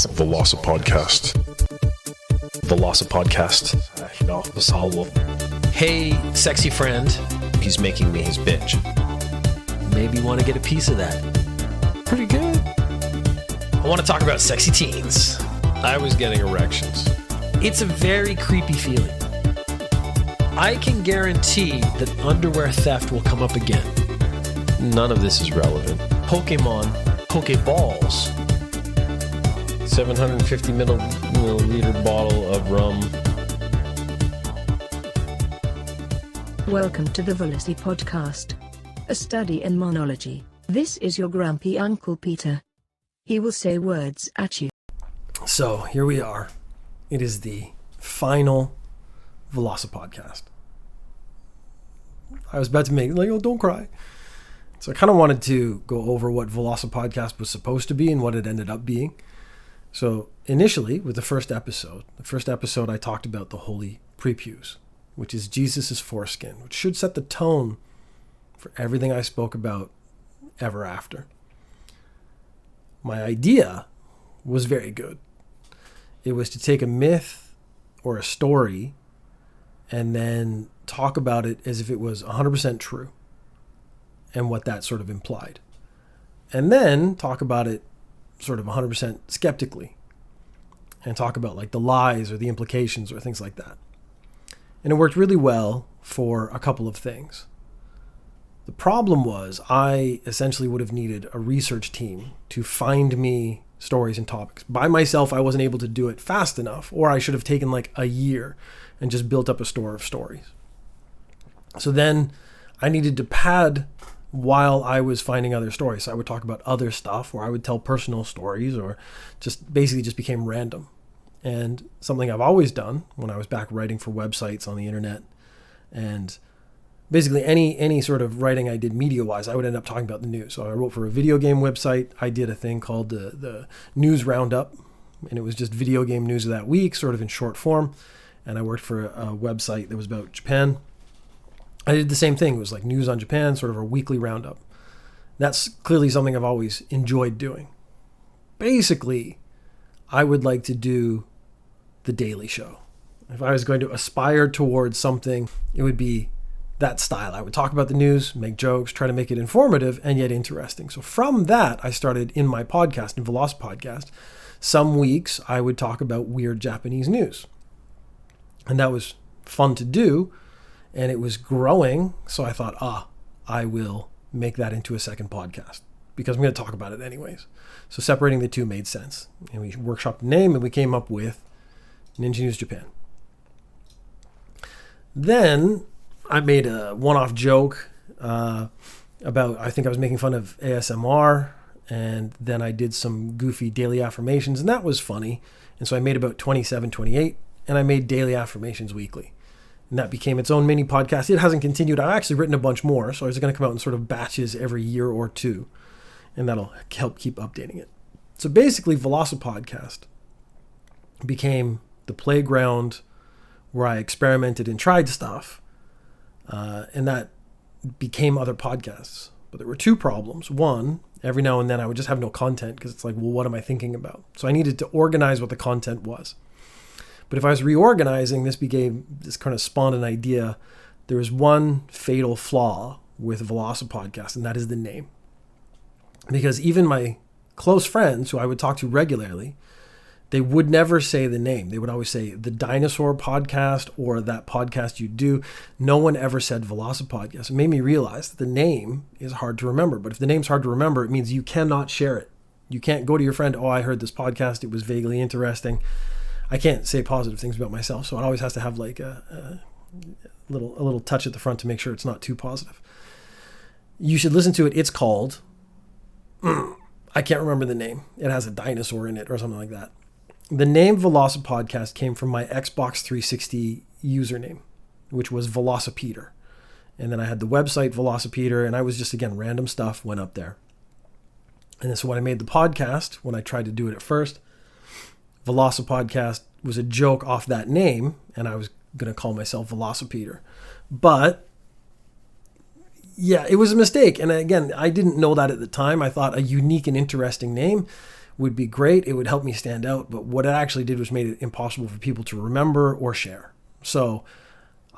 VelociPodcast. VelociPodcast. No, this whole. Hey, sexy friend. He's making me his bitch. Maybe you want to get a piece of that. Pretty good. I want to talk about sexy teens. I was getting erections. It's a very creepy feeling. I can guarantee that underwear theft will come up again. None of this is relevant. Pokemon, Pokeballs. 750 milliliter bottle of rum. Welcome to the VelociPodcast, a study in monology. This is your grumpy Uncle Peter. He will say words at you. So here we are. It is the final VelociPodcast. I was about to make oh, don't cry. So I kind of wanted to go over what VelociPodcast was supposed to be and what it ended up being. So initially, with the first episode I talked about the holy prepuce, which is Jesus' foreskin, which should set the tone for everything I spoke about ever after. My idea was very good. It was to take a myth or a story and then talk about it as if it was 100% true and what that sort of implied. And then talk about it sort of 100% skeptically and talk about like the lies or the implications or things like that. And it worked really well for a couple of things. The problem was I essentially would have needed a research team to find me stories and topics. By myself, I wasn't able to do it fast enough, or I should have taken like a year and just built up a store of stories. So then I needed to pad while I was finding other stories. So I would talk about other stuff, or I would tell personal stories, or just basically just became random. And something I've always done when I was back writing for websites on the internet, and basically any sort of writing I did media-wise, I would end up talking about the news. So I wrote for a video game website. I did a thing called the News Roundup, and it was just video game news of that week, sort of in short form. And I worked for a website that was about Japan. I did the same thing. It was like news on Japan, sort of a weekly roundup. That's clearly something I've always enjoyed doing. Basically, I would like to do the Daily Show. If I was going to aspire towards something, it would be that style. I would talk about the news, make jokes, try to make it informative and yet interesting. So from that, I started in my podcast, in VelociPodcast. Some weeks I would talk about weird Japanese news. And that was fun to do. And it was growing, so I thought, I will make that into a second podcast because I'm going to talk about it anyways. So separating the two made sense. And we workshopped the name and we came up with Ninja News Japan. Then I made a one-off joke about, I think I was making fun of ASMR, and then I did some goofy daily affirmations, and that was funny. And so I made about 27, 28, and I made daily affirmations weekly. And that became its own mini podcast. It hasn't continued. I've actually written a bunch more, so it's going to come out in sort of batches every year or two, and that'll help keep updating it. So basically, VelociPodcast became the playground where I experimented and tried stuff, and that became other podcasts. But there were two problems. One, every now and then I would just have no content because it's like, well, what am I thinking about? So I needed to organize what the content was. But if I was reorganizing, this kind of spawned an idea. There was one fatal flaw with VelociPodcast, and that is the name. Because even my close friends who I would talk to regularly, they would never say the name. They would always say the Dinosaur Podcast or that podcast you do. No one ever said VelociPodcast. It made me realize that the name is hard to remember. But if the name's hard to remember, it means you cannot share it. You can't go to your friend, I heard this podcast. It was vaguely interesting. I can't say positive things about myself, so it always has to have like a little touch at the front to make sure it's not too positive. You should listen to it. It's called, I can't remember the name. It has a dinosaur in it or something like that. The name VelociPodcast came from my Xbox 360 username, which was VelociPeter. And then I had the website VelociPeter, and I was just, again, random stuff went up there. And so when I made the podcast, when I tried to do it at first, VelociPodcast was a joke off that name, and I was going to call myself VelociPeter. But yeah, it was a mistake. And again, I didn't know that at the time. I thought a unique and interesting name would be great. It would help me stand out. But what it actually did was made it impossible for people to remember or share. So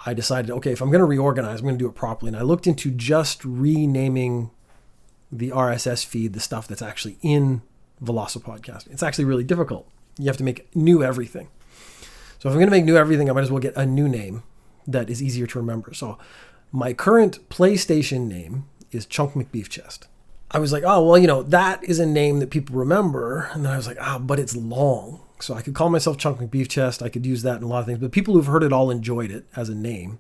I decided, okay, if I'm going to reorganize, I'm going to do it properly. And I looked into just renaming the RSS feed, the stuff that's actually in VelociPodcast. It's actually really difficult. You have to make new everything. So if I'm going to make new everything, I might as well get a new name that is easier to remember. So my current PlayStation name is Chunk McBeef Chest. I was like, oh, well, that is a name that people remember. And then I was like, but it's long. So I could call myself Chunk McBeef Chest. I could use that in a lot of things. But people who've heard it all enjoyed it as a name.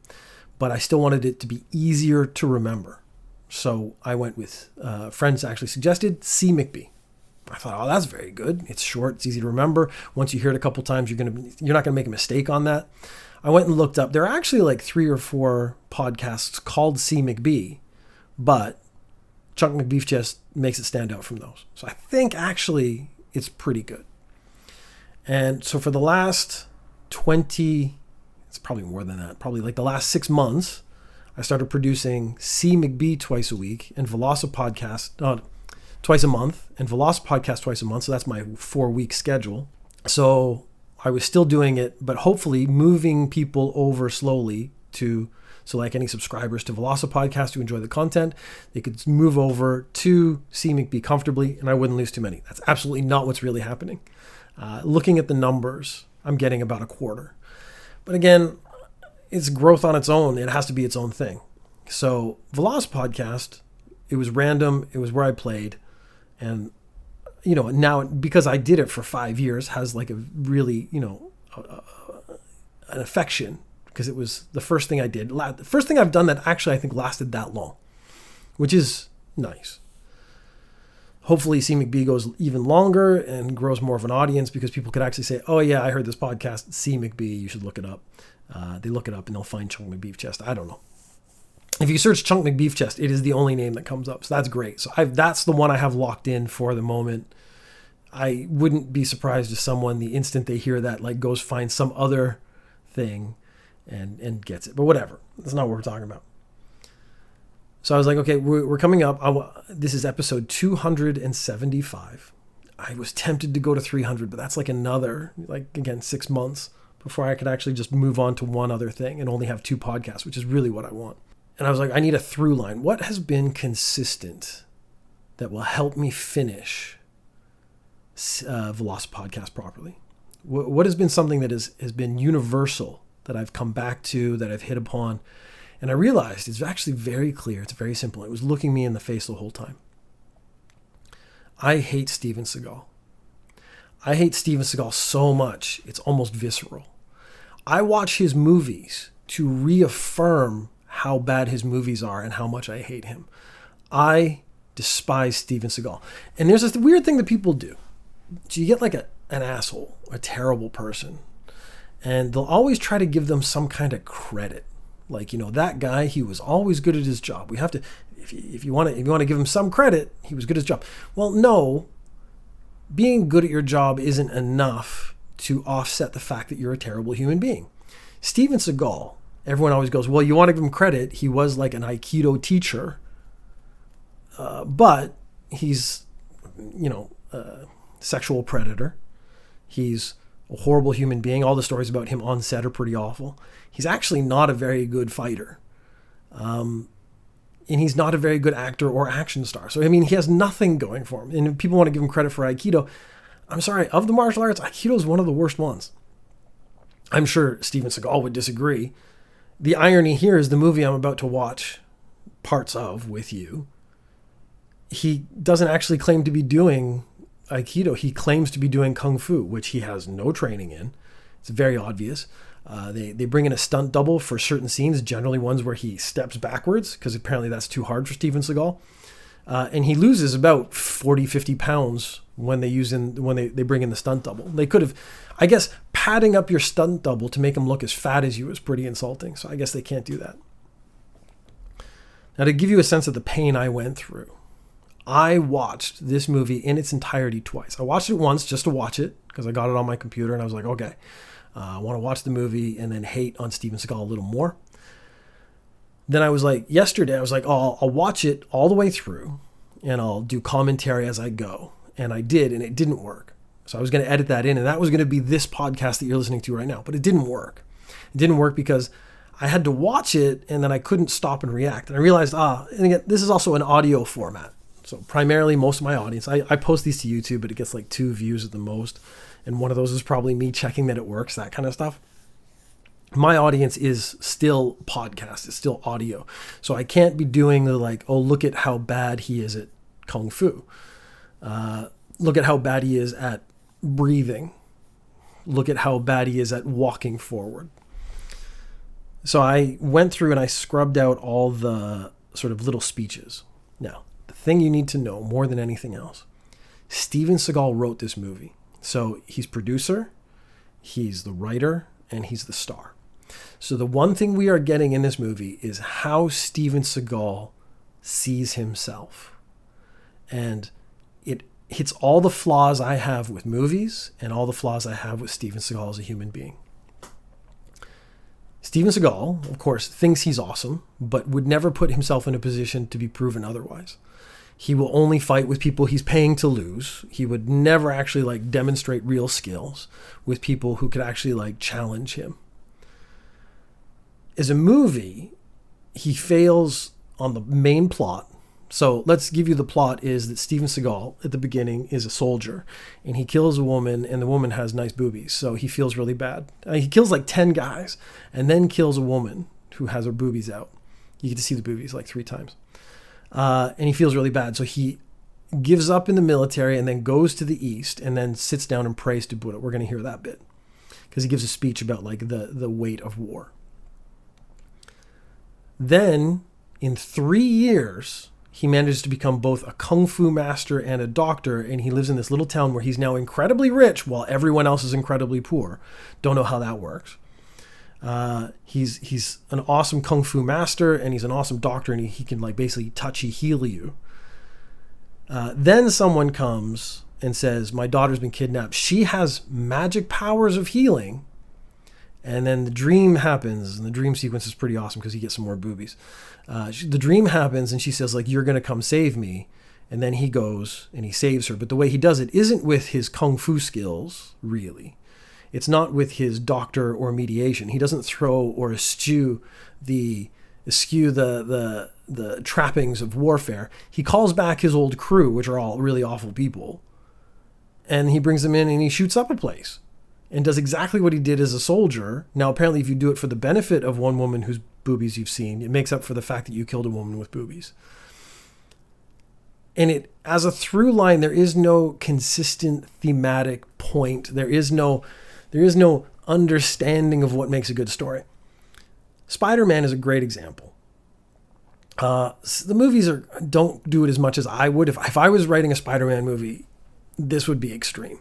But I still wanted it to be easier to remember. So I went with, friends actually suggested C. McBee. I thought, that's very good. It's short. It's easy to remember. Once you hear it a couple times, you're not going to make a mistake on that. I went and looked up. There are actually like 3 or 4 podcasts called C. McBee, but Chunk McBeef Chest makes it stand out from those. So I think actually it's pretty good. And so for the last 20, it's probably more than that, probably like the last 6 months, I started producing C. McBee twice a week and VelociPodcast twice a month and VelociPodcast twice a month. So that's my 4-week schedule. So I was still doing it, but hopefully moving people over slowly so like any subscribers to VelociPodcast who enjoy the content, they could move over to C. McBee comfortably and I wouldn't lose too many. That's absolutely not what's really happening. Looking at the numbers, I'm getting about a quarter. But again, it's growth on its own. It has to be its own thing. So VelociPodcast, it was random. It was where I played. And, now because I did it for 5 years has like a really, an affection because it was the first thing I did. The first thing I've done that actually I think lasted that long, which is nice. Hopefully C. McBee goes even longer and grows more of an audience because people could actually say, oh yeah, I heard this podcast, C. McBee, you should look it up. They look it up and they'll find Chunk McBeef Chest. I don't know. If you search Chunk McBeef Chest, it is the only name that comes up. So that's great. So that's the one I have locked in for the moment. I wouldn't be surprised if someone, the instant they hear that, like goes find some other thing and gets it. But whatever. That's not what we're talking about. So I was like, okay, we're coming up. This is episode 275. I was tempted to go to 300, but that's like another, again, 6 months before I could actually just move on to one other thing and only have 2 podcasts, which is really what I want. And I was like, I need a through line. What has been consistent that will help me finish VelociPodcast properly? What has been something that has been universal that I've come back to, that I've hit upon? And I realized it's actually very clear. It's very simple. It was looking me in the face the whole time. I hate Steven Seagal. I hate Steven Seagal so much, it's almost visceral. I watch his movies to reaffirm how bad his movies are and how much I hate him. I despise Steven Seagal. And there's this weird thing that people do. So you get like an asshole, a terrible person, and they'll always try to give them some kind of credit. Like, that guy, he was always good at his job. We have to, if you want to give him some credit, he was good at his job. Well, no, being good at your job isn't enough to offset the fact that you're a terrible human being. Steven Seagal, everyone always goes, well, you want to give him credit. He was like an Aikido teacher, but he's, a sexual predator. He's a horrible human being. All the stories about him on set are pretty awful. He's actually not a very good fighter. And he's not a very good actor or action star. So, he has nothing going for him. And if people want to give him credit for Aikido, I'm sorry, of the martial arts, Aikido is one of the worst ones. I'm sure Steven Seagal would disagree. The irony here is the movie I'm about to watch parts of with you, he doesn't actually claim to be doing Aikido. He claims to be doing Kung Fu, which he has no training in. It's very obvious. They bring in a stunt double for certain scenes, generally ones where he steps backwards, because apparently that's too hard for Steven Seagal. And he loses about 40, 50 pounds when they bring in the stunt double. They could have, I guess, padding up your stunt double to make him look as fat as you is pretty insulting. So I guess they can't do that. Now, to give you a sense of the pain I went through, I watched this movie in its entirety twice. I watched it once just to watch it because I got it on my computer and I was like, okay, I want to watch the movie and then hate on Steven Seagal a little more. Then I was like, yesterday, I was like, oh, I'll watch it all the way through and I'll do commentary as I go. and I did, and it didn't work. So I was going to edit that in, and that was going to be this podcast that you're listening to right now, but it didn't work. It didn't work because I had to watch it, and then I couldn't stop and react. And I realized, and again, this is also an audio format. So primarily most of my audience, I post these to YouTube, but it gets like 2 views at the most. And one of those is probably me checking that it works, that kind of stuff. My audience is still podcast, it's still audio. So I can't be doing the like, oh, look at how bad he is at Kung Fu. Look at how bad he is at breathing. Look at how bad he is at walking forward. So I went through and I scrubbed out all the sort of little speeches. Now, the thing you need to know more than anything else, Steven Seagal wrote this movie. So he's producer, he's the writer, and he's the star. So the one thing we are getting in this movie is how Steven Seagal sees himself. And it hits all the flaws I have with movies and all the flaws I have with Steven Seagal as a human being. Steven Seagal, of course, thinks he's awesome, but would never put himself in a position to be proven otherwise. He will only fight with people he's paying to lose. He would never actually like demonstrate real skills with people who could actually like challenge him. As a movie, he fails on the main plot. So let's give you the plot is that Steven Seagal at the beginning is a soldier and he kills a woman and the woman has nice boobies. So he feels really bad. He kills like 10 guys and then kills a woman who has her boobies out. You get to see the boobies like 3 times. And he feels really bad. So he gives up in the military and then goes to the East and then sits down and prays to Buddha. We're going to hear that bit because he gives a speech about like the weight of war. Then in 3 years, he manages to become both a kung fu master and a doctor. And he lives in this little town where he's now incredibly rich while everyone else is incredibly poor. Don't know how that works. He's an awesome kung fu master and he's an awesome doctor and he can like basically touchy heal you. Then someone comes and says, my daughter's been kidnapped. She has magic powers of healing. And then the dream happens and the dream sequence is pretty awesome because he gets some more boobies. The dream happens and she says like, you're going to come save me. And then he goes and he saves her. But the way he does it isn't with his kung fu skills, really. It's not with his doctor or mediation. He doesn't throw or eschew the trappings of warfare. He calls back his old crew, which are all really awful people, and he brings them in and he shoots up a place and does exactly what he did as a soldier. Now, apparently, if you do it for the benefit of one woman whose boobies you've seen, it makes up for the fact that you killed a woman with boobies. And it, as a through line, there is no consistent thematic point. There is no understanding of what makes a good story. Spider-Man is a great example. The movies don't do it as much as I would. If I was writing a Spider-Man movie, this would be extreme.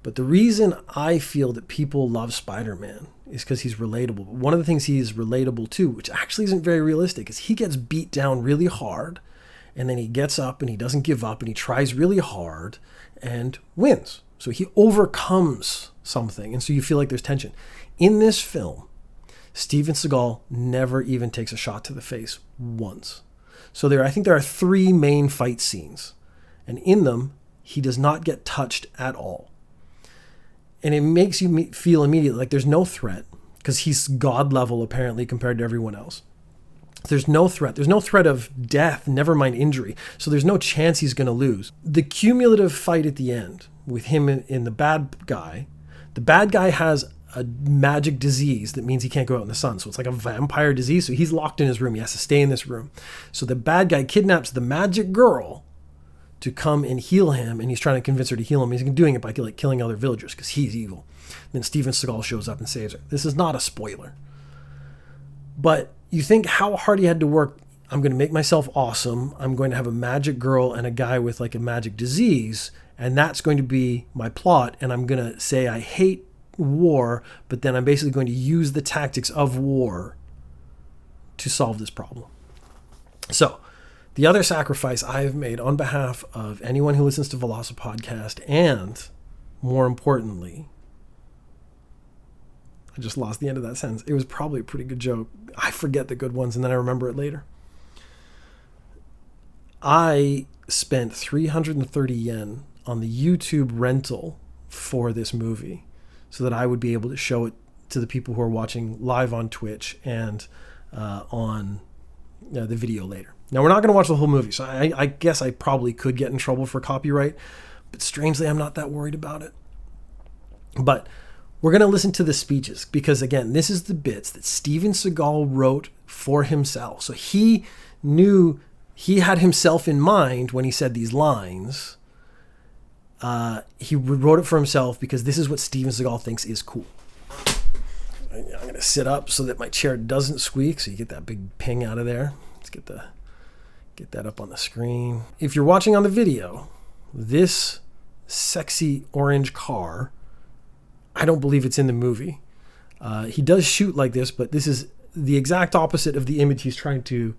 But the reason I feel that people love Spider-Man is because he's relatable. But one of the things he is relatable to, which actually isn't very realistic, is he gets beat down really hard and then he gets up and he doesn't give up and he tries really hard and wins. So he overcomes something. And so you feel like there's tension. In this film, Steven Seagal never even takes a shot to the face once. So I think there are 3 main fight scenes. And in them, he does not get touched at all. And it makes you feel immediately like there's no threat because he's God level apparently compared to everyone else. There's no threat. There's no threat of death, never mind injury. So there's no chance he's going to lose. The cumulative fight at the end with him and the bad guy has a magic disease that means he can't go out in the sun. So it's like a vampire disease. So he's locked in his room. He has to stay in this room. So the bad guy kidnaps the magic girl to come and heal him. And he's trying to convince her to heal him. He's doing it by like killing other villagers because he's evil. Then Steven Seagal shows up and saves her. This is not a spoiler. But you think how hard he had to work. I'm going to make myself awesome. I'm going to have a magic girl and a guy with like a magic disease. And that's going to be my plot. And I'm going to say I hate war, but then I'm basically going to use the tactics of war to solve this problem. So the other sacrifice I have made on behalf of anyone who listens to VelociPodcast, and more importantly, I just lost the end of that sentence. It was probably a pretty good joke. I forget the good ones and then I remember it later. I spent 330 yen on the YouTube rental for this movie so that I would be able to show it to the people who are watching live on Twitch and on the video later. Now, we're not going to watch the whole movie, so I guess I probably could get in trouble for copyright, but strangely, I'm not that worried about it. But we're going to listen to the speeches because, again, this is the bits that Steven Seagal wrote for himself. So he knew, he had himself in mind when he said these lines. He wrote it for himself because this is what Steven Seagal thinks is cool. I'm going to sit up so that my chair doesn't squeak, so you get that big ping out of there. Let's get that up on the screen. If you're watching on the video, this sexy orange car, I don't believe it's in the movie. He does shoot like this, but this is the exact opposite of the image he's trying to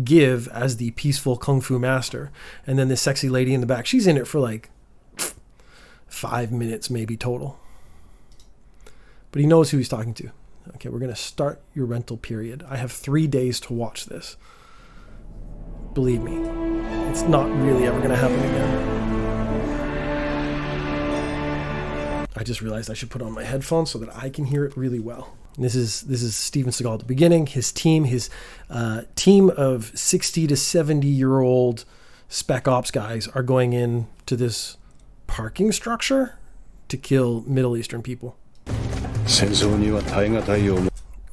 give as the peaceful kung fu master. And then this sexy lady in the back, she's in it for like 5 minutes maybe total. But he knows who he's talking to. Okay, we're going to start your rental period. I have 3 days to watch this. Believe me, it's not really ever going to happen again. I just realized I should put on my headphones so that I can hear it really well. This is Steven Seagal at the beginning. His team of 60 to 70-year-old spec ops guys are going in to this parking structure to kill Middle Eastern people.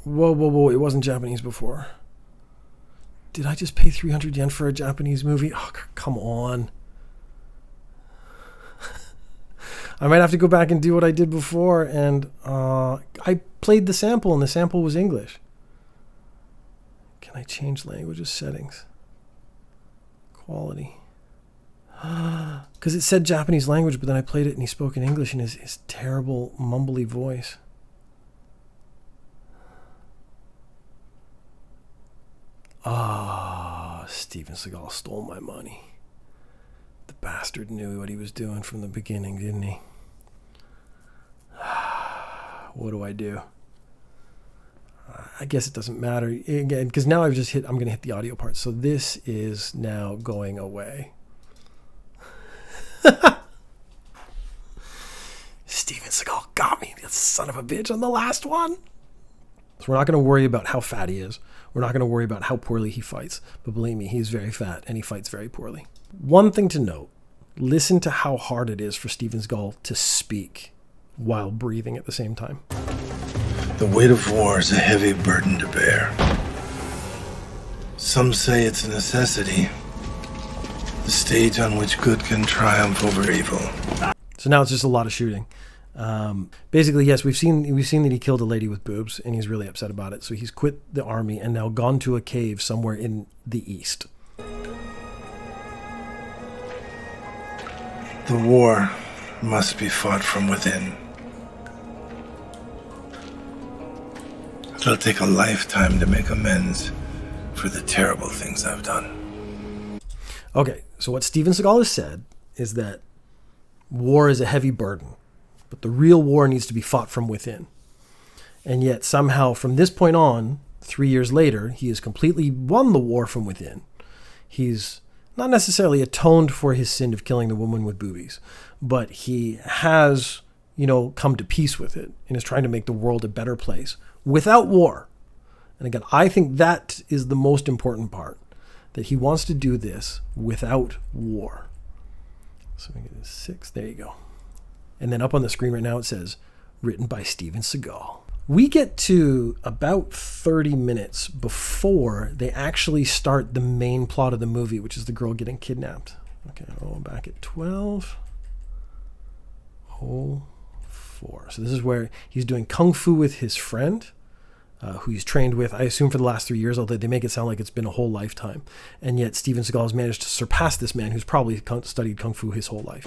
Whoa, it wasn't Japanese before. Did I just pay 300 yen for a Japanese movie? Oh, come on. I might have to go back and do what I did before, and I played the sample, and the sample was English. Can I change languages settings? Quality. Because it said Japanese language, but then I played it and he spoke in English in his terrible, mumbly voice. Steven Seagal stole my money. The bastard knew what he was doing from the beginning, didn't he? What do I do? I guess it doesn't matter. Again, because now I'm going to hit the audio part. So this is now going away. Steven Seagal got me, that son of a bitch, on the last one. So we're not going to worry about how fat he is. We're not going to worry about how poorly he fights. But believe me, he's very fat and he fights very poorly. One thing to note, listen to how hard it is for Steven Seagal to speak while breathing at the same time. The weight of war is a heavy burden to bear. Some say it's a necessity, the stage on which good can triumph over evil. So now it's just a lot of shooting. Basically, yes, we've seen that he killed a lady with boobs, and he's really upset about it. So he's quit the army and now gone to a cave somewhere in the east. The war must be fought from within. It'll take a lifetime to make amends for the terrible things I've done. Okay, so what Steven Seagal has said is that war is a heavy burden, but the real war needs to be fought from within. And yet somehow from this point on, 3 years later, he has completely won the war from within. He's not necessarily atoned for his sin of killing the woman with boobies, but he has, come to peace with it and is trying to make the world a better place without war. And again, I think that is the most important part, that he wants to do this without war. So we get 6, there you go. And then up on the screen right now it says, written by Steven Seagal. We get to about 30 minutes before they actually start the main plot of the movie, which is the girl getting kidnapped. Okay, back at 12:04. So this is where he's doing kung fu with his friend, who he's trained with, I assume, for the last 3 years, although they make it sound like it's been a whole lifetime. And yet Steven Seagal has managed to surpass this man who's probably studied kung fu his whole life.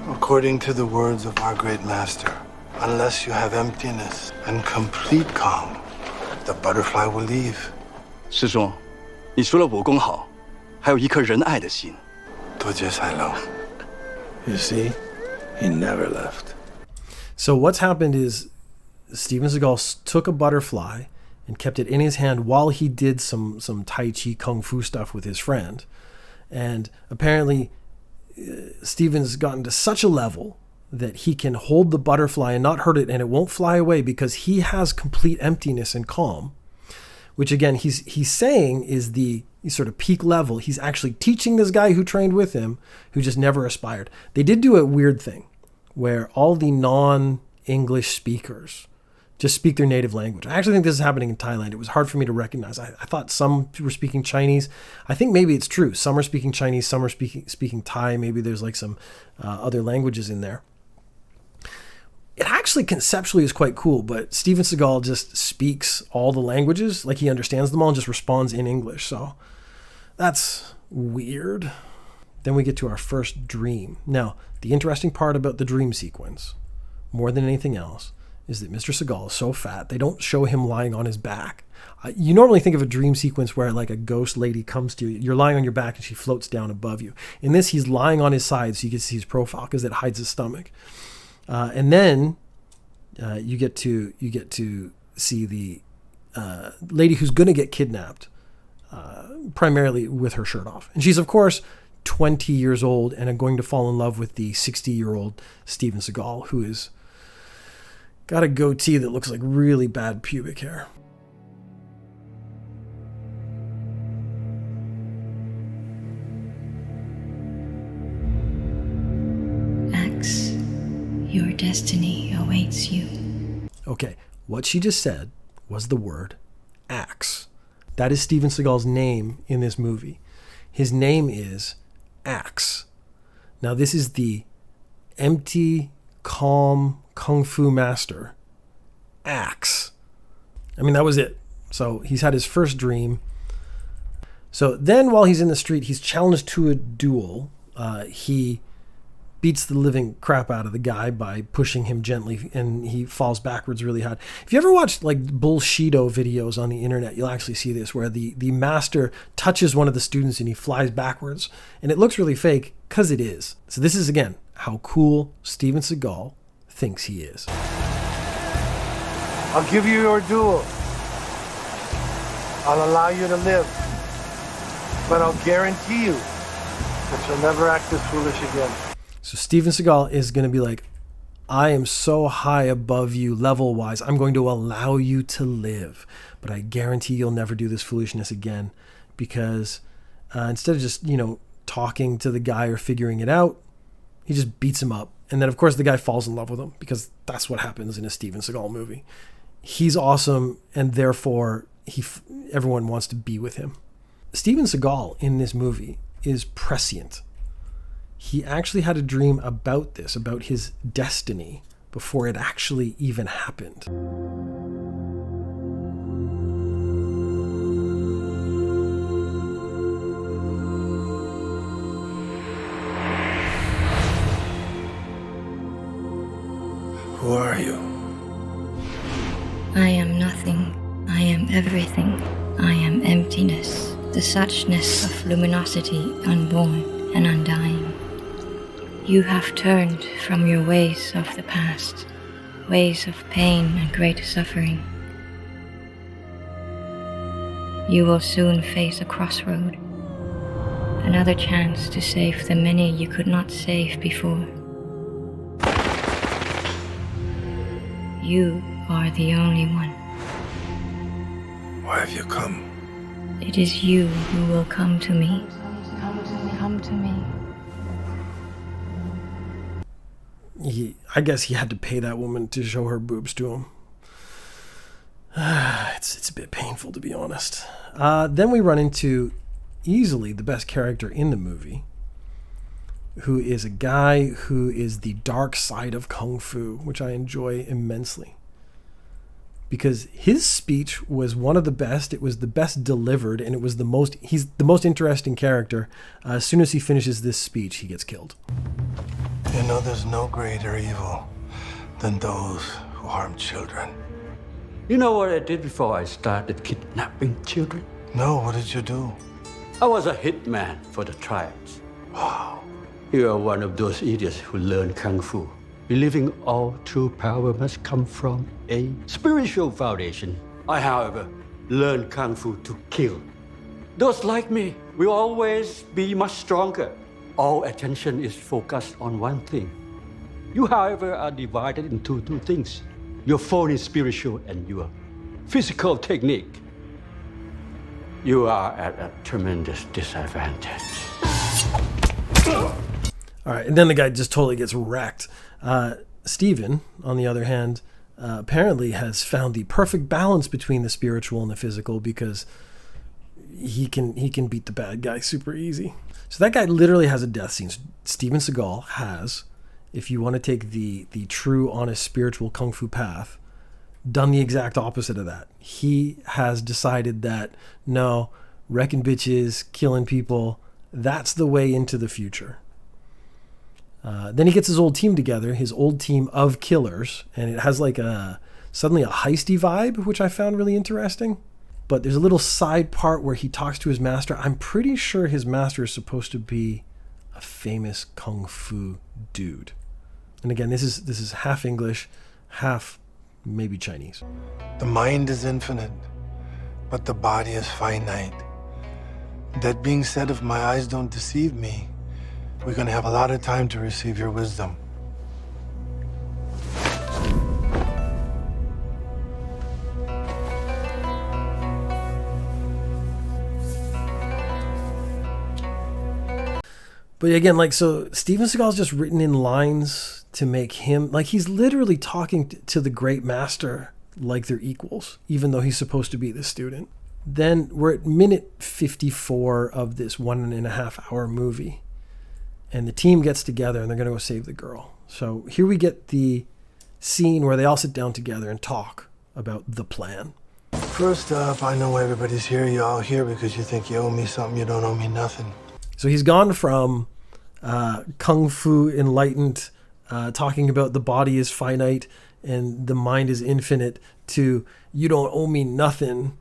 According to the words of our great master, unless you have emptiness and complete calm, the butterfly will leave. 师兄，你除了武功好，还有一颗仁爱的心。多谢才能. You see, he never left. So what's happened is Steven Seagal took a butterfly and kept it in his hand while he did some Tai Chi Kung Fu stuff with his friend. And apparently Steven's gotten to such a level that he can hold the butterfly and not hurt it, and it won't fly away because he has complete emptiness and calm, which again, he's saying is the sort of peak level. He's actually teaching this guy who trained with him, who just never aspired. They did do a weird thing where all the non-English speakers just speak their native language. I actually think this is happening in Thailand. It was hard for me to recognize. I thought some were speaking Chinese. I think maybe it's true. Some are speaking Chinese, some are speaking Thai. Maybe there's like some other languages in there. It actually conceptually is quite cool, but Steven Seagal just speaks all the languages, like he understands them all and just responds in English. So that's weird. Then we get to our first dream. Now, the interesting part about the dream sequence, more than anything else, is that Mr. Seagal is so fat, they don't show him lying on his back. You normally think of a dream sequence where like a ghost lady comes to you, you're lying on your back and she floats down above you. In this, he's lying on his side so you can see his profile because it hides his stomach. And then you get to see the lady who's going to get kidnapped, primarily with her shirt off. And she's, of course, 20 years old and going to fall in love with the 60-year-old Steven Seagal, who is got a goatee that looks like really bad pubic hair. Axe, your destiny awaits you. Okay, what she just said was the word Axe. That is Steven Seagal's name in this movie. His name is Axe. Now this is the empty, calm kung fu master, Axe. I mean, that was it. So he's had his first dream. So then while he's in the street, he's challenged to a duel. He beats the living crap out of the guy by pushing him gently, and he falls backwards really hard. If you ever watched like bullshido videos on the internet, you'll actually see this, where the master touches one of the students and he flies backwards, and it looks really fake because it is. So this is, again, how cool Steven Seagal thinks he is. I'll give you your duel. I'll allow you to live. But I'll guarantee you that you'll never act this foolish again. So Steven Seagal is going to be like, I am so high above you level-wise, I'm going to allow you to live. But I guarantee you'll never do this foolishness again. Because instead of just, talking to the guy or figuring it out, he just beats him up. And then, of course, the guy falls in love with him, because that's what happens in a Steven Seagal movie. He's awesome, and therefore everyone wants to be with him. Steven Seagal in this movie is prescient. He actually had a dream about this, about his destiny, before it actually even happened. Who are you? I am nothing. I am everything. I am emptiness, the suchness of luminosity, unborn and undying. You have turned from your ways of the past, ways of pain and great suffering. You will soon face a crossroad, another chance to save the many you could not save before. You are the only one. Why have you come? It is you who will come to me. Come to me. I guess he had to pay that woman to show her boobs to him. It's a bit painful, to be honest. Then we run into easily the best character in the movie, who is a guy who is the dark side of Kung Fu, which I enjoy immensely. Because his speech was one of the best, it was the best delivered, and he's the most interesting character. As soon as he finishes this speech, he gets killed. You know there's no greater evil than those who harm children. You know what I did before I started kidnapping children? No, what did you do? I was a hitman for the tribes. Wow. You are one of those idiots who learn Kung Fu, believing all true power must come from a spiritual foundation. I, however, learned Kung Fu to kill. Those like me will always be much stronger, all attention is focused on one thing. You, however, are divided into two things. Your phony spiritual and your physical technique. You are at a tremendous disadvantage. All right, and then the guy just totally gets wrecked. Steven, on the other hand, apparently has found the perfect balance between the spiritual and the physical, because he can beat the bad guy super easy. So that guy literally has a death scene. Steven Seagal has, if you want to take the true, honest, spiritual kung fu path, done the exact opposite of that. He has decided that, no, wrecking bitches, killing people, that's the way into the future. Then he gets his old team together, his old team of killers, and it has like suddenly a heisty vibe, which I found really interesting. But there's a little side part where he talks to his master. I'm pretty sure his master is supposed to be a famous kung fu dude. And again, this is half English, half maybe Chinese. The mind is infinite, but the body is finite. That being said, if my eyes don't deceive me, we're going to have a lot of time to receive your wisdom. But again, like, so Steven Seagal's just written in lines to make him, like, he's literally talking to the great master like they're equals, even though he's supposed to be the student. Then we're at minute 54 of this 1.5 hour movie. And the team gets together and they're going to go save the girl. So here we get the scene where they all sit down together and talk about the plan. First up, I know everybody's here. You're all here because you think you owe me something. You don't owe me nothing. So he's gone from kung fu enlightened, talking about the body is finite and the mind is infinite, to you don't owe me nothing,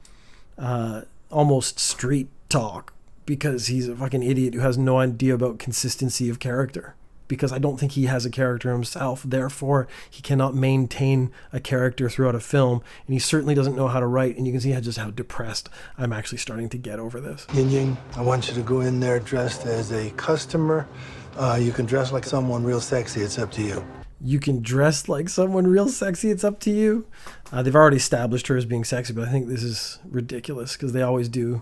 almost street talk, because he's a fucking idiot who has no idea about consistency of character. Because I don't think he has a character himself. Therefore, he cannot maintain a character throughout a film. And he certainly doesn't know how to write. And you can see just how depressed I'm actually starting to get over this. Yin Ying, I want you to go in there dressed as a customer. You can dress like someone real sexy. It's up to you. You can dress like someone real sexy. It's up to you. They've already established her as being sexy, but I think this is ridiculous because they always do.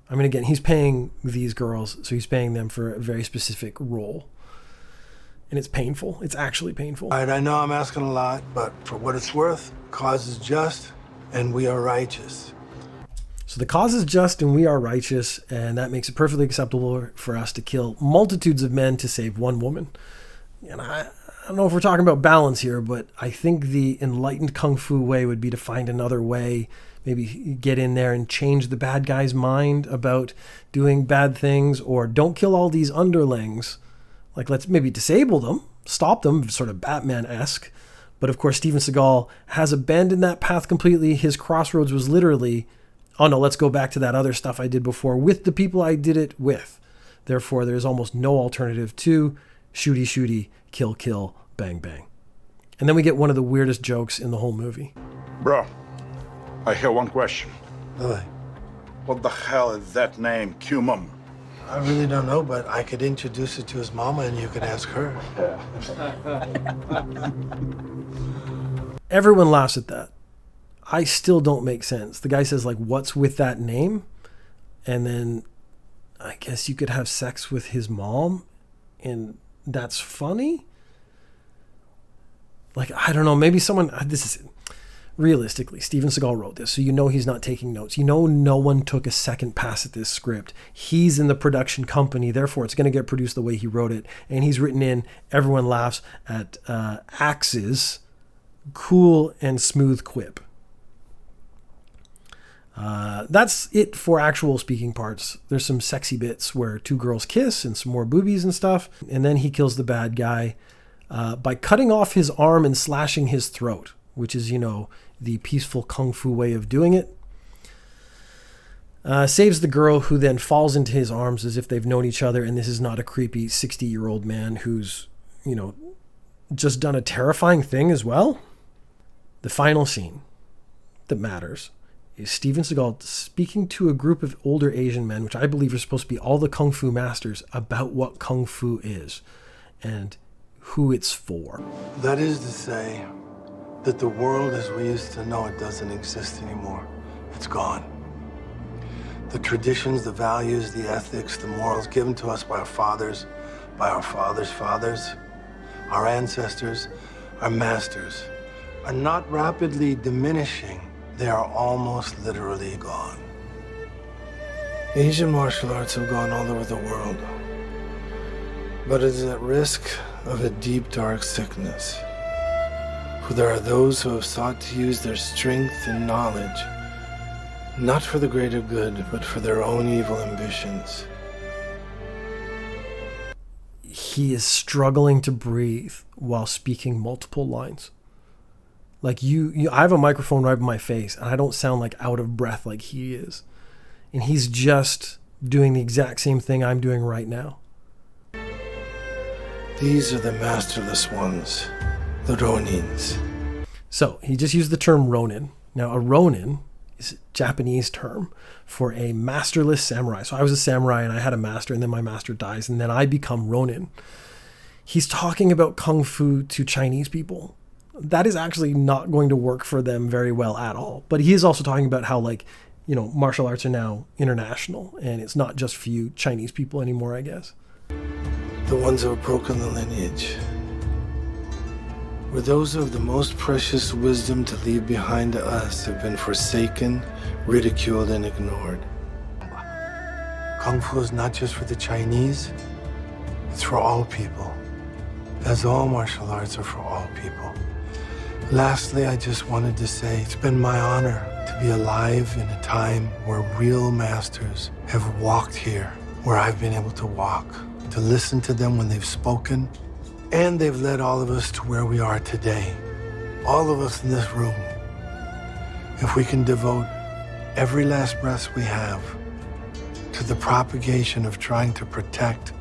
I mean, again, he's paying these girls, so he's paying them for a very specific role. And it's painful. It's actually painful. All right, I know I'm asking a lot, but for what it's worth, cause is just and we are righteous. So the cause is just and we are righteous, and that makes it perfectly acceptable for us to kill multitudes of men to save one woman. And I don't know if we're talking about balance here, but I think the enlightened kung fu way would be to find another way, maybe get in there and change the bad guy's mind about doing bad things, or don't kill all these underlings. Like, let's maybe disable them, stop them, sort of Batman-esque. But of course, Steven Seagal has abandoned that path completely. His crossroads was literally, oh no, let's go back to that other stuff I did before with the people I did it with. Therefore, there's almost no alternative to shooty, shooty, kill, kill, bang, bang. And then we get one of the weirdest jokes in the whole movie. Bro, I have one question. Really? What the hell is that name, Cumum? I really don't know, but I could introduce it to his mama and you could ask her. Everyone laughs at that. I still don't make sense. The guy says, like, what's with that name? And then I guess you could have sex with his mom and that's funny? Like, I don't know, maybe someone, this is realistically, Steven Seagal wrote this, so you know he's not taking notes. You know no one took a second pass at this script. He's in the production company, therefore it's going to get produced the way he wrote it. And he's written in, everyone laughs at Axe's cool and smooth quip. That's it for actual speaking parts. There's some sexy bits where two girls kiss and some more boobies and stuff. And then he kills the bad guy by cutting off his arm and slashing his throat, which is, you know, the peaceful kung fu way of doing it. Saves the girl, who then falls into his arms as if they've known each other. And this is not a creepy 60-year-old man who's, you know, just done a terrifying thing as well. The final scene that matters is Steven Seagal speaking to a group of older Asian men, which I believe are supposed to be all the Kung Fu masters, about what Kung Fu is and who it's for. That is to say that the world as we used to know it doesn't exist anymore. It's gone. The traditions, the values, the ethics, the morals given to us by our fathers' fathers, our ancestors, our masters, are not rapidly diminishing. They are almost literally gone. Asian martial arts have gone all over the world, but it is at risk of a deep, dark sickness. For there are those who have sought to use their strength and knowledge, not for the greater good, but for their own evil ambitions. He is struggling to breathe while speaking multiple lines. Like I have a microphone right by my face, and I don't sound like out of breath like he is. And he's just doing the exact same thing I'm doing right now. These are the masterless ones, the Ronins. So he just used the term Ronin. Now a Ronin is a Japanese term for a masterless samurai. So I was a samurai and I had a master, and then my master dies, and then I become Ronin. He's talking about Kung Fu to Chinese people. That is actually not going to work for them very well at all. But he is also talking about how, like, you know, martial arts are now international, and it's not just for you Chinese people anymore, I guess. The ones who have broken the lineage were those who have the most precious wisdom to leave behind to us have been forsaken, ridiculed, and ignored. Kung Fu is not just for the Chinese, it's for all people, as all martial arts are for all people. Lastly, I just wanted to say it's been my honor to be alive in a time where real masters have walked here, where I've been able to walk, to listen to them when they've spoken, and they've led all of us to where we are today. All of us in this room. If we can devote every last breath we have to the propagation of trying to protect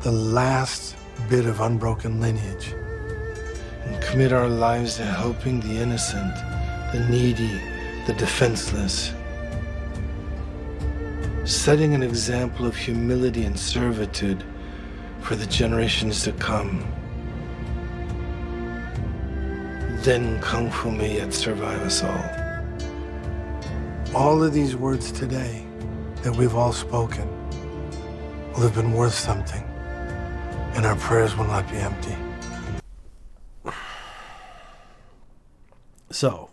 the last bit of unbroken lineage, and commit our lives to helping the innocent, the needy, the defenseless, setting an example of humility and servitude for the generations to come, then Kung Fu may yet survive us all. All of these words today that we've all spoken will have been worth something, and our prayers will not be empty. So,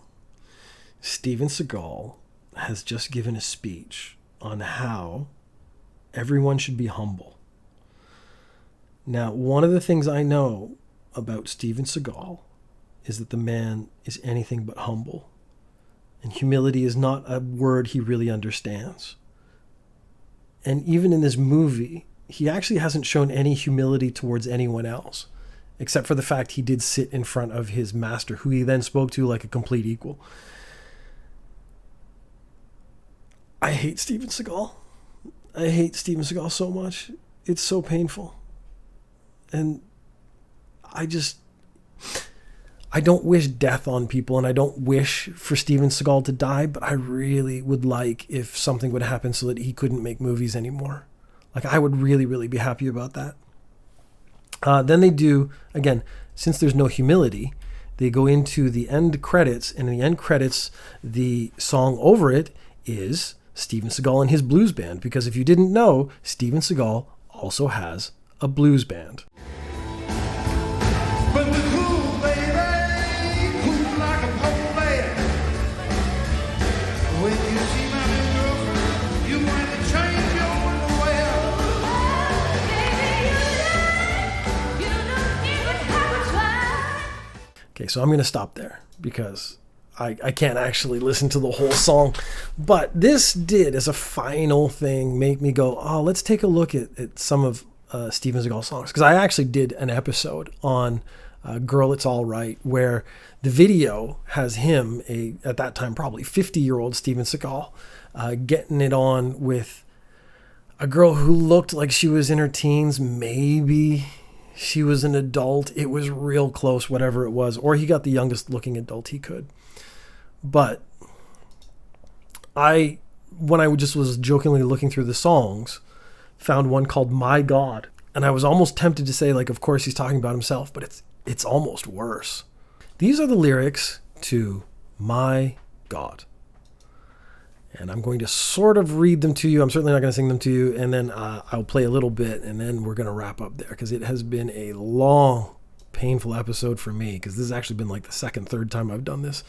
Steven Seagal has just given a speech on how everyone should be humble. Now, one of the things I know about Steven Seagal is that the man is anything but humble. And humility is not a word he really understands. And even in this movie, he actually hasn't shown any humility towards anyone else, except for the fact he did sit in front of his master, who he then spoke to like a complete equal. I hate Steven Seagal. I hate Steven Seagal so much. It's so painful. And I don't wish death on people, and I don't wish for Steven Seagal to die, but I really would like if something would happen so that he couldn't make movies anymore. Like, I would really, really be happy about that. Then they do, again, since there's no humility, they go into the end credits, and in the end credits, the song over it is Steven Seagal and his blues band, because if you didn't know, Steven Seagal also has a blues band. But we're cool, baby, cool like a pole bear. When you see my new girlfriend, you might have changed your underwear. Baby, you don't even have a try. Okay, so I'm going to stop there because I can't actually listen to the whole song. But this did, as a final thing, make me go, oh, let's take a look at some of Steven Seagal songs. Because I actually did an episode on Girl, It's All Right, where the video has him, at that time probably 50-year-old Steven Seagal, getting it on with a girl who looked like she was in her teens. Maybe she was an adult. It was real close, whatever it was. Or he got the youngest looking adult he could. But when I just was jokingly looking through the songs, found one called My God. And I was almost tempted to say, like, of course he's talking about himself, but it's almost worse. These are the lyrics to My God. And I'm going to sort of read them to you. I'm certainly not going to sing them to you. And then I'll play a little bit, and then we're going to wrap up there, because it has been a long, painful episode for me, because this has actually been like the second, third time I've done this.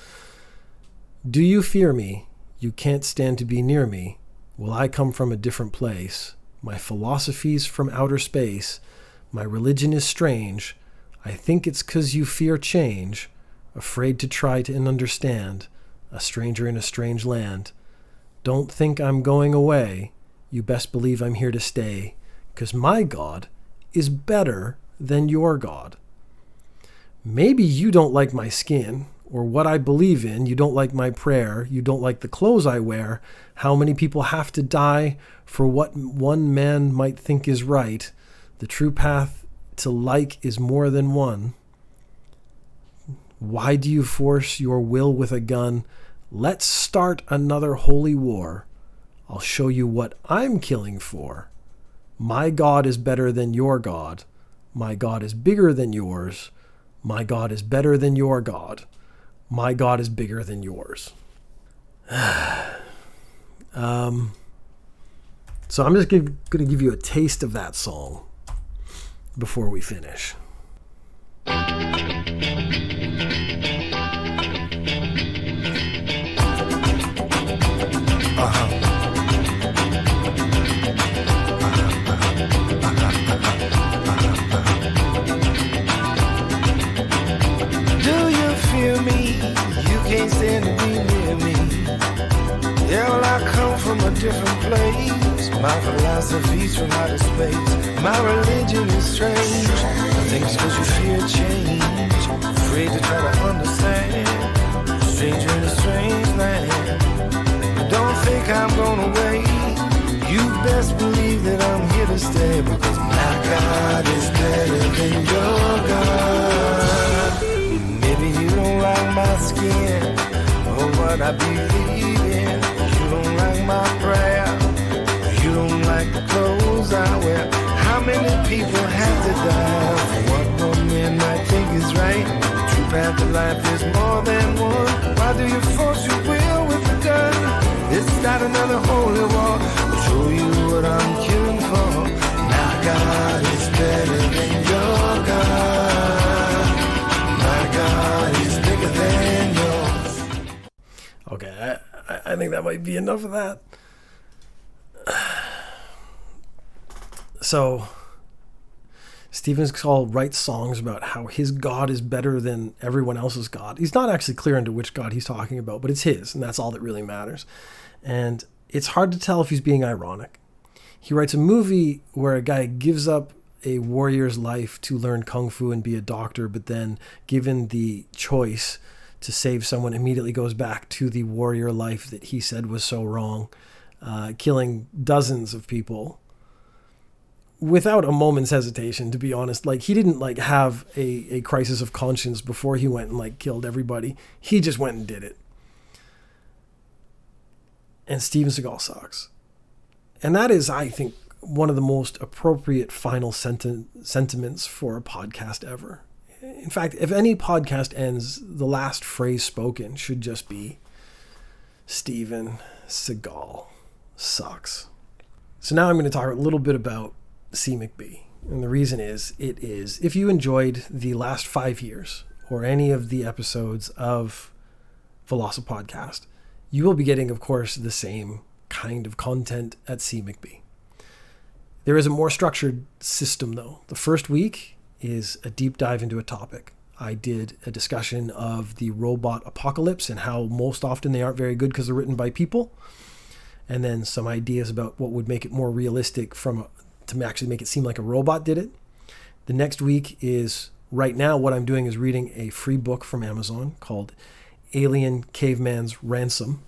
Do you fear me? You can't stand to be near me. Will I come from a different place? My philosophy's from outer space. My religion is strange. I think it's 'cause you fear change, afraid to try to understand, a stranger in a strange land. Don't think I'm going away. You best believe I'm here to stay, 'cause my God is better than your God. Maybe you don't like my skin or what I believe in. You don't like my prayer. You don't like the clothes I wear. How many people have to die for what one man might think is right? The true path to like is more than one. Why do you force your will with a gun? Let's start another holy war. I'll show you what I'm killing for. My God is better than your God. My God is bigger than yours. My God is better than your God. My God is bigger than yours. So I'm just going to give you a taste of that song before we finish. Can't stand to be near me. Yeah, well, I come from a different place. My philosophy's from outer space. My religion is strange. I think it's 'cause you fear change, afraid to try to understand, stranger in a strange land. Don't think I'm going away. You best believe that I'm here to stay, because my God is better than your God. Maybe you don't like my skin or what I believe in. You don't like my prayer. You don't like the clothes I wear. How many people have to die for what one man might think is right? The true path to life is more than one. Why do you force your will with a gun? It's not another holy war. I'll show you what I'm killing for. My God is better than your God. God is bigger than yours. Okay, I think that might be enough of that. So, Stephen Skull writes songs about how his God is better than everyone else's God. He's not actually clear into which God he's talking about, but it's his, and that's all that really matters. And it's hard to tell if he's being ironic. He writes a movie where a guy gives up a warrior's life to learn kung fu and be a doctor, but then given the choice to save someone, immediately goes back to the warrior life that he said was so wrong, killing dozens of people without a moment's hesitation, to be honest. Like, he didn't like have a crisis of conscience before he went and like killed everybody. He just went and did it. And Steven Seagal sucks. And that is, I think, one of the most appropriate final sentiments for a podcast ever. In fact, if any podcast ends, the last phrase spoken should just be, Steven Seagal sucks. So now I'm going to talk a little bit about C. McBee. And the reason is, if you enjoyed the last 5 years or any of the episodes of VelociPodcast, you will be getting, of course, the same kind of content at C. McBee. There is a more structured system, though. The first week is a deep dive into a topic. I did a discussion of the robot apocalypse and how most often they aren't very good because they're written by people. And then some ideas about what would make it more realistic to actually make it seem like a robot did it. The next week is, right now, what I'm doing is reading a free book from Amazon called Alien Caveman's Ransom.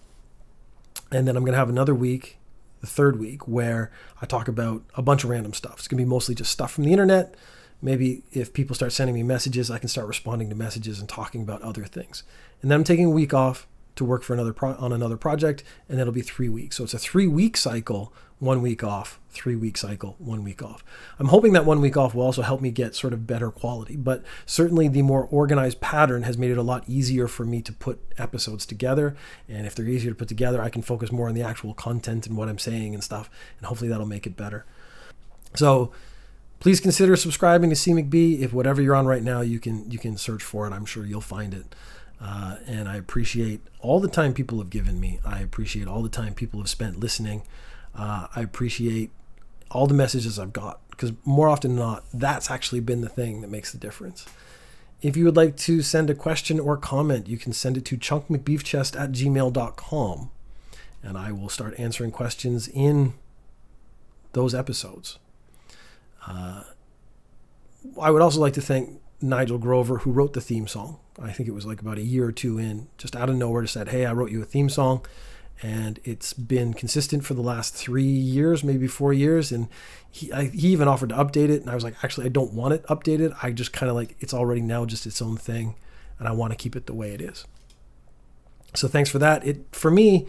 And then I'm going to have another week, the third week, where I talk about a bunch of random stuff. It's going to be mostly just stuff from the internet. Maybe if people start sending me messages, I can start responding to messages and talking about other things. And then I'm taking a week off to work for on another project, and it'll be 3 weeks. So it's a 3-week cycle, 1 week off, 3-week cycle, 1 week off. I'm hoping that 1 week off will also help me get sort of better quality, but certainly the more organized pattern has made it a lot easier for me to put episodes together. And if they're easier to put together, I can focus more on the actual content and what I'm saying and stuff, and hopefully that'll make it better. So please consider subscribing to CMcB. If whatever you're on right now, you can search for it. I'm sure you'll find it. And I appreciate all the time people have given me. I appreciate all the time people have spent listening. I appreciate all the messages I've got, because more often than not, that's actually been the thing that makes the difference. If you would like to send a question or comment, you can send it to chunkmcbeefchest@gmail.com, and I will start answering questions in those episodes. I would also like to thank Nigel Grover, who wrote the theme song. I think it was like about a year or two in, just out of nowhere, just said, hey, I wrote you a theme song. And it's been consistent for the last 3 years, maybe 4 years. And he even offered to update it. And I was like, actually, I don't want it updated. I just kind of like, it's already now just its own thing. And I want to keep it the way it is. So thanks for that. For me,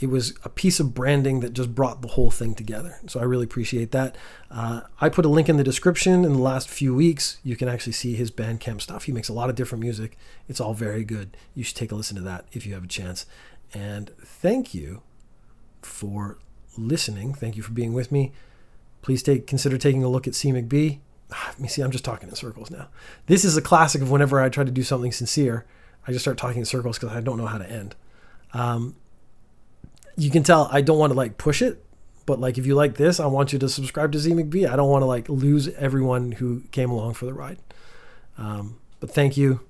it was a piece of branding that just brought the whole thing together. So I really appreciate that. I put a link in the description. In the last few weeks, you can actually see his Bandcamp stuff. He makes a lot of different music. It's all very good. You should take a listen to that if you have a chance. And thank you for listening. Thank you for being with me. Please consider taking a look at CMcB. Let me see, I'm just talking in circles now. This is a classic of whenever I try to do something sincere, I just start talking in circles because I don't know how to end. You can tell I don't want to like push it, but like if you like this, I want you to subscribe to CMcB. I don't want to like lose everyone who came along for the ride. But thank you.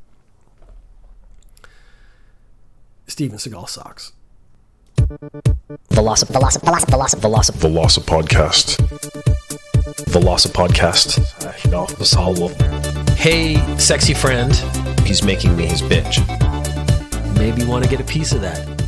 Steven Seagal sucks. VelociPodcast. VelociPodcast. Hey, sexy friend. He's making me his bitch. Maybe you want to get a piece of that.